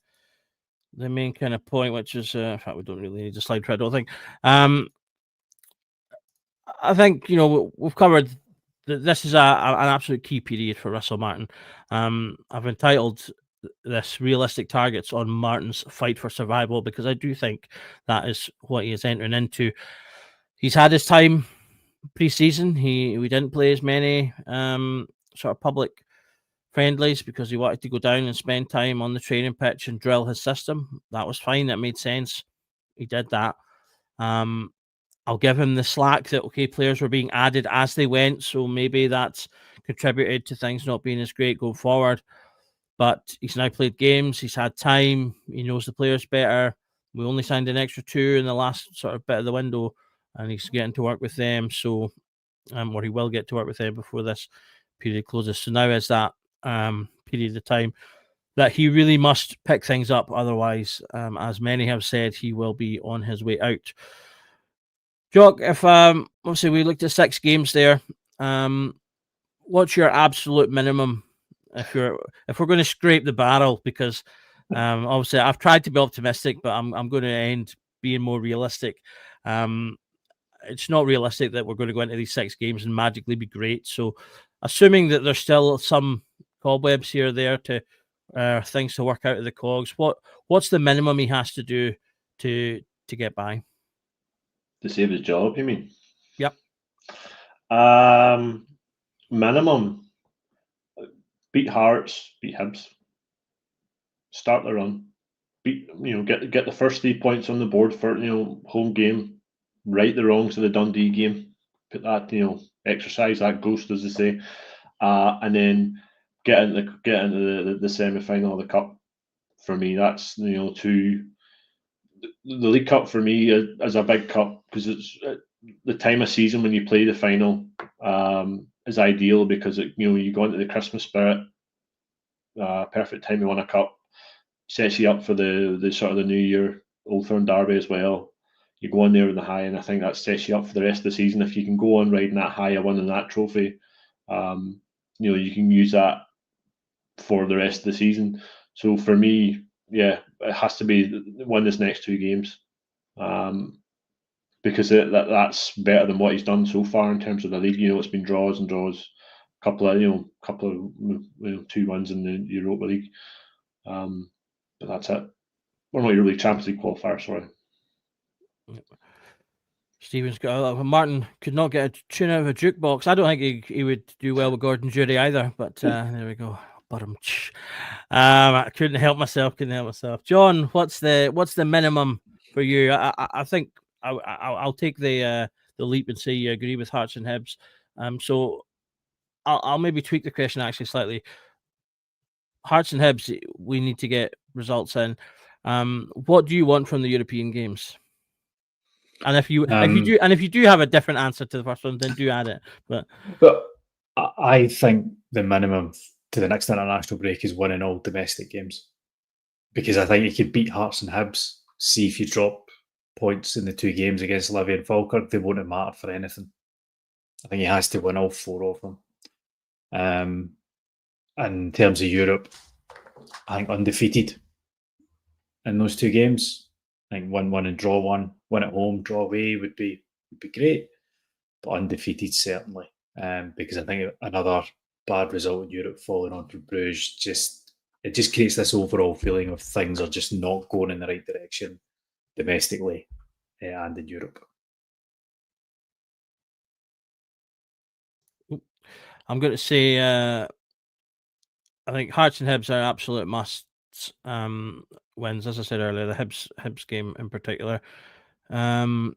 main kind of point, which is, in fact, we don't really need a slide for it, I don't think. I think, we've covered that this is an absolute key period for Russell Martin. I've entitled this Realistic Targets on Martin's Fight for Survival, because I do think that is what he is entering into. He's had his time pre-season. We didn't play as many sort of public friendlies because he wanted to go down and spend time on the training pitch and drill his system. That was fine. That made sense. He did that. I'll give him the slack that, okay, players were being added as they went, so maybe that's contributed to things not being as great going forward. But he's now played games. He's had time. He knows the players better. We only signed an extra 2 in the last sort of bit of the window, and he's getting to work with them. So, or he will get to work with them before this period closes. So now is that period of time that he really must pick things up. Otherwise, as many have said, he will be on his way out. Jock, if obviously we looked at 6 games there, what's your absolute minimum if we're going to scrape the barrel? Because obviously I've tried to be optimistic, but I'm going to end being more realistic. It's not realistic that we're going to go into these 6 games and magically be great. So, assuming that there's still some cobwebs here or there to things to work out of the cogs, what's the minimum he has to do to get by? To save his job, you mean? Yep. Minimum: beat Hearts, beat Hibs, start the run, get the first 3 points on the board for home game, right the wrongs of the Dundee game, put that exercise that ghost, as they say, and then get into the semi final of the cup. For me, that's the League Cup for me is a big cup because it's the time of season when you play the final is ideal because you go into the Christmas spirit. Perfect time to win a cup, sets you up for the sort of the New Year Old Firm Derby as well. You go on there with the high, and I think that sets you up for the rest of the season. If you can go on riding that high of winning that trophy, you can use that for the rest of the season. So for me, yeah, it has to be win this next 2 games, because that's better than what he's done so far in terms of the league. It's been draws and draws, couple of 2 wins in the Europa League, but that's it. We're not really Champions League qualifier, sorry. Stephen's got Martin could not get a tune out of a jukebox. I don't think he would do well with Gordon Jury either, but there we go. I couldn't help myself. John, what's the minimum for you? I think I'll take the leap and say you agree with Hearts and Hibs. So I'll maybe tweak the question actually slightly. Hearts and Hibs, we need to get results in. What do you want from the European games? And if you do have a different answer to the first one, then do add it. But I think the minimum to the next international break is winning all domestic games, because I think you could beat Hearts and Hibs. See if you drop points in the 2 games against Livy and Falkirk, they won't have mattered for anything. I think he has to win all 4 of them. And in terms of Europe, I think undefeated in those 2 games. I think win 1 and draw 1, win at home, draw away would be great, but undefeated certainly, because I think another bad result in Europe falling on for Bruges just creates this overall feeling of things are just not going in the right direction domestically and in Europe. I'm going to say I think Hearts and Hibs are absolute musts wins, as I said earlier, the Hibs game in particular. Our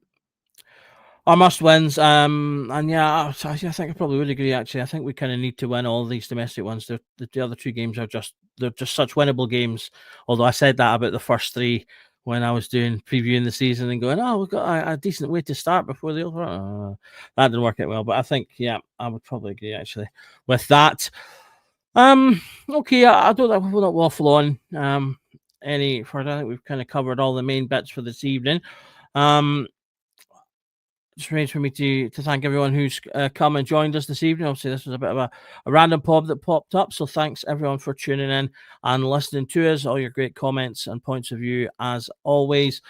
must wins, and yeah, I think I probably would agree. Actually, I think we kind of need to win all these domestic ones. The other 2 games are just such winnable games. Although I said that about the first 3 when I was previewing the season and going, we've got a decent way to start before the other. That didn't work out well, but I think I would probably agree actually with that. Okay, I don't think we'll not waffle on any further. I think we've kind of covered all the main bits for this evening. Just remains for me to thank everyone who's come and joined us this evening. Obviously, this was a bit of a random pod that popped up, so thanks everyone for tuning in and listening to us. All your great comments and points of view, as always.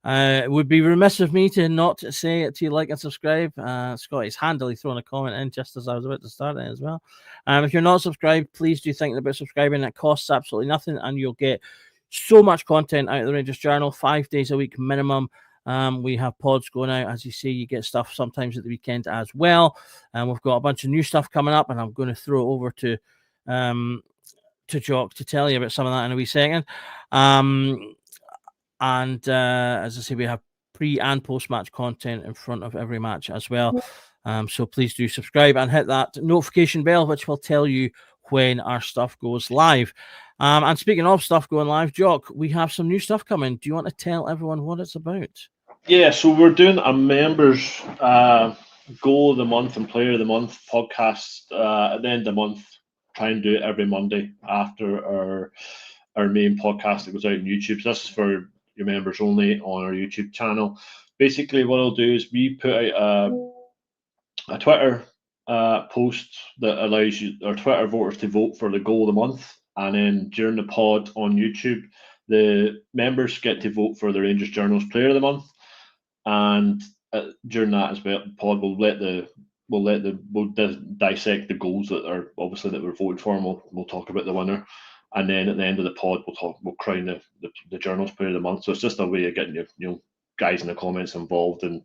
It would be remiss of me to not say it to you, like and subscribe. Scotty's handily thrown a comment in just as I was about to start it as well. If you're not subscribed, please do think about subscribing. It costs absolutely nothing, and you'll get so much content out of the Rangers Journal, 5 days a week minimum. We have pods going out, as you see. You get stuff sometimes at the weekend as well, and we've got a bunch of new stuff coming up, and I'm going to throw it over to Jock to tell you about some of that in a wee second. And as I say, we have pre and post match content in front of every match as well. So please do subscribe and hit that notification bell, which will tell you when our stuff goes live. And speaking of stuff going live, Jock, we have some new stuff coming. Do you want to tell everyone what it's about? Yeah, so we're doing a members goal of the month and player of the month podcast at the end of the month. Try and do it every Monday after our main podcast that goes out on YouTube. So this is for your members only on our YouTube channel. Basically, what I'll do is we put out a Twitter post that allows our Twitter voters to vote for the goal of the month, and then during the pod on YouTube, the members get to vote for the Rangers Journal's player of the month, and during that as well, the pod we'll dissect the goals that are obviously that were voted for, and we'll talk about the winner. And then at the end of the pod, we'll crown the Journal's player of the month. So it's just a way of getting you guys in the comments involved and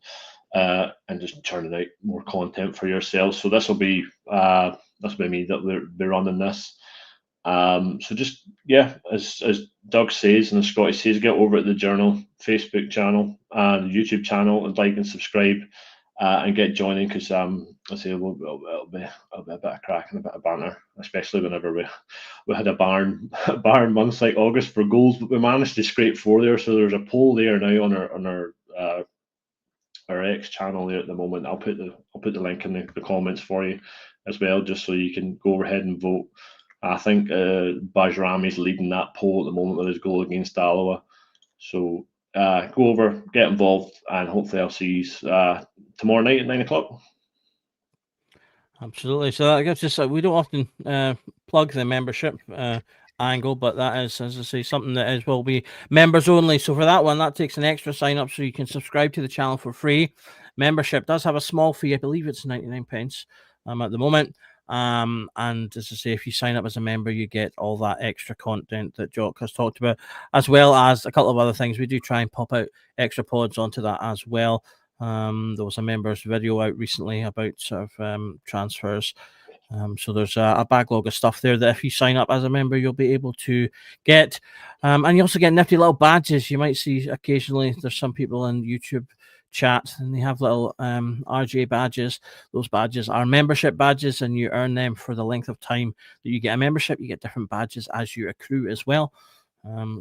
just churning out more content for yourselves. So this will be me that we're running this, So just, yeah, as Doug says and as Scotty says, get over at the Journal Facebook channel and YouTube channel and like and subscribe and get joining, because I say it'll be a bit of crack and a bit of banter, especially whenever we had a barn months like August for goals, but we managed to scrape 4 there. So there's a poll there now on our X channel there at the moment. I'll put the link in the comments for you as well, just so you can go ahead and vote. I think Bajrami's leading that poll at the moment with his goal against Alloa. So go over, get involved, and hopefully I'll see you tomorrow night at 9 o'clock. Absolutely. So I guess just we don't often plug the membership angle, but that is, as I say, something that will be members only. So for that one, that takes an extra sign up, so you can subscribe to the channel for free. Membership does have a small fee. I believe it's 99 pence at the moment. And as I say, if you sign up as a member, you get all that extra content that Jock has talked about, as well as a couple of other things. We do try and pop out extra pods onto that as well. There was a members video out recently about sort of transfers. So there's a backlog of stuff there that if you sign up as a member, you'll be able to get. And you also get nifty little badges. You might see occasionally there's some people in YouTube chat and they have little RJ badges. Those badges are membership badges, and you earn them for the length of time that you get a membership. You get different badges as you accrue as well.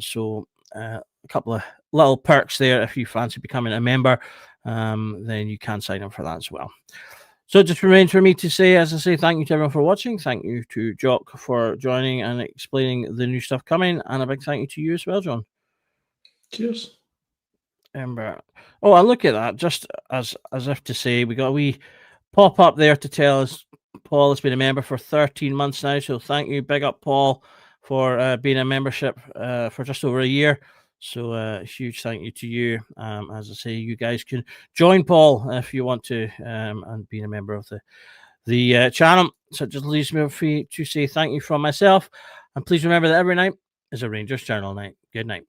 So a couple of little perks there if you fancy becoming a member. Then you can sign up for that as well. So it just remains for me to say, as I say, thank you to everyone for watching. Thank you to Jock for joining and explaining the new stuff coming, and a big thank you to you as well, John. Cheers. Oh, I look at that, just as if to say, we got a wee pop up there to tell us Paul has been a member for 13 months now. So thank you, big up Paul, for being a membership for just over a year. So a huge thank you to you. As I say, you guys can join Paul if you want to, and being a member of the channel. So it just leaves me free to say thank you from myself. And please remember that every night is a Rangers Journal night. Good night.